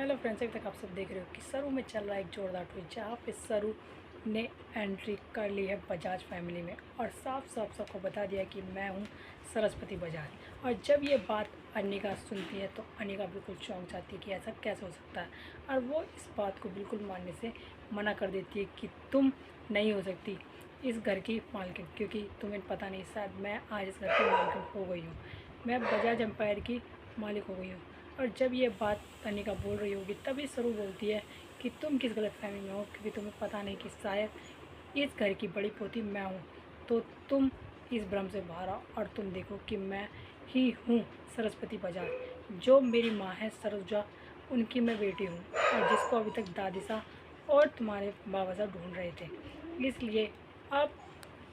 Hello friends, अभी तक आप सब देख रहे हो कि सरू में चल रहा है एक जोरदार ट्विस्ट जहाँ पे सरू ने एंट्री कर ली है बजाज फैमिली में और साफ साफ सबको बता दिया कि मैं हूँ सरस्वती बजाज। और जब ये बात अनिका सुनती है तो अनिका बिल्कुल चौंक जाती है कि ऐसा कैसे हो सकता है, और वो इस बात को बिल्कुल मानने से मना कर देती है कि तुम नहीं हो सकती इस घर की मालकिन, क्योंकि तुम्हें पता नहीं, शायद मैं आज इस घर की मालकिन हो गई हूँ, मैं बजाज एम्पायर की मालिक हो गई हूँ। और जब ये बात अनिका बोल रही होगी तभी सरू बोलती है कि तुम किस गलतफहमी में हो, क्योंकि तुम्हें पता नहीं कि शायद इस घर की बड़ी पोती मैं हूँ। तो तुम इस भ्रम से बाहर आओ और तुम देखो कि मैं ही हूँ सरस्वती बजाज। जो मेरी माँ है सरोजा, उनकी मैं बेटी हूँ, और जिसको अभी तक दादी साहब और तुम्हारे बाबा साहब ढूंढ रहे थे। इसलिए अब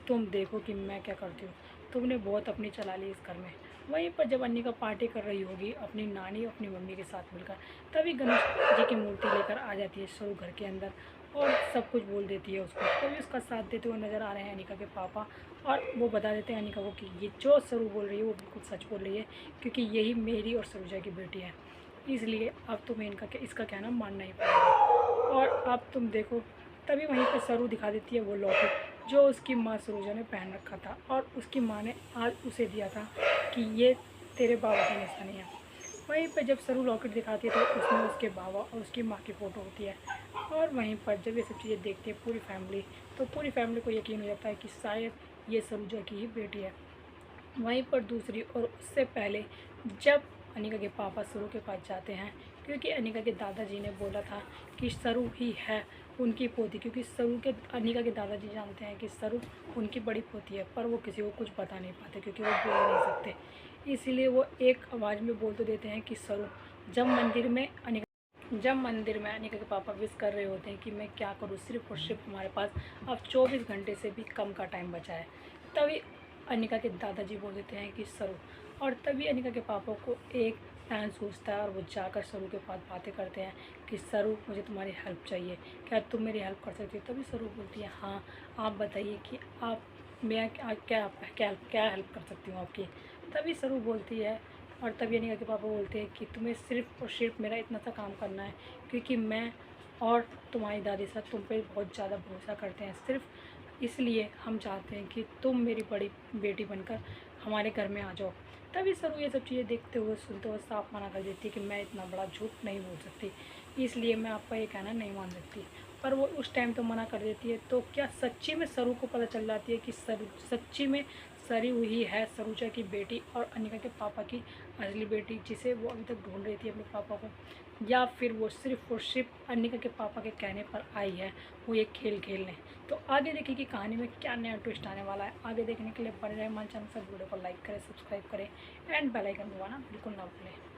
तुम देखो कि मैं क्या करती हूँ। तुमने बहुत अपनी चला ली इस घर में। वहीं पर जब अनिका पार्टी कर रही होगी अपनी नानी अपनी मम्मी के साथ मिलकर, तभी गणेश जी की मूर्ति लेकर आ जाती है सरू घर के अंदर और सब कुछ बोल देती है उसको। तभी उसका साथ देते हुए नज़र आ रहे हैं अनिका के पापा, और वो बता देते हैं अनिका को कि ये जो सरू बोल रही है वो बिल्कुल सच बोल रही है, क्योंकि यही मेरी और सरोजा की बेटी है। इसलिए अब तुम्हें इसका कहना मानना ही पड़ेगा। और अब तुम देखो, तभी वहीं पर सरू दिखा देती है वो लॉकेट जो उसकी माँ सरोजा ने पहन रखा था, और उसकी माँ ने आज उसे दिया था कि ये तेरे बाबा की निशानी है। वहीं पर जब सरू लॉकेट दिखाती है तो उसमें उसके बाबा और उसकी माँ की फ़ोटो होती है। और वहीं पर जब ये सब चीज़ें देखती है पूरी फैमिली, तो पूरी फैमिली को यकीन हो जाता है कि शायद ये सरोजा की ही बेटी है। वहीं पर दूसरी और उससे पहले जब अनिका के पापा सरू के पास जाते हैं, क्योंकि अनिका के दादाजी ने बोला था कि सरू ही है उनकी पोती, क्योंकि सरू के अनिका के दादाजी जानते हैं कि सरू उनकी बड़ी पोती है, पर वो किसी को कुछ बता नहीं पाते क्योंकि वो बोल नहीं सकते। इसीलिए वो एक आवाज़ में बोल तो देते हैं कि सरू। जब मंदिर में अनिका के पापा विश कर रहे होते हैं कि मैं क्या करूँ, सिर्फ और सिर्फ हमारे पास अब 24 घंटे से भी कम का टाइम बचा है, तभी अनिका के दादाजी बोल देते हैं कि सरू। और तभी अनिका के पापा को एक प्लान सूझता है और वो जाकर सरू के पास बातें करते हैं कि सरू, मुझे तुम्हारी हेल्प चाहिए, क्या तुम मेरी हेल्प कर सकती हो। तभी सरू बोलती है हाँ, आप बताइए कि आप मैं क्या हेल्प कर सकती हूँ आपकी। तभी सरू बोलती है, और तभी अनिका के पापा बोलते हैं कि तुम्हें सिर्फ़ और सिर्फ मेरा इतना सा काम करना है, क्योंकि मैं और तुम्हारी दादी साहब तुम पे बहुत ज़्यादा भरोसा करते हैं। सिर्फ इसलिए हम चाहते हैं कि तुम मेरी बड़ी बेटी बनकर हमारे घर में आ जाओ। तभी सरू ये सब चीज़ें देखते हुए सुनते हुए साफ मना कर देती है कि मैं इतना बड़ा झूठ नहीं बोल सकती, इसलिए मैं आपका ये कहना नहीं मान सकती। पर वो उस टाइम तो मना कर देती है। तो क्या सच्ची में सरू को पता चल जाती है कि सरू सच्ची में सरी हुई है सरूजा की बेटी और अनिका के पापा की असली बेटी, जिसे वो अभी तक ढूंढ रही थी अपने पापा को, या फिर वो सिर्फ और सिर्फ अनिका के पापा के कहने पर आई है वो ये खेल खेलने। तो आगे देखिए कि कहानी में क्या नया ट्विस्ट आने वाला है। आगे देखने के लिए बने रहे हमारे चैनल से, वीडियो को लाइक करें, सब्सक्राइब करें एंड बेल आइकन दबाना बिल्कुल ना भूलें।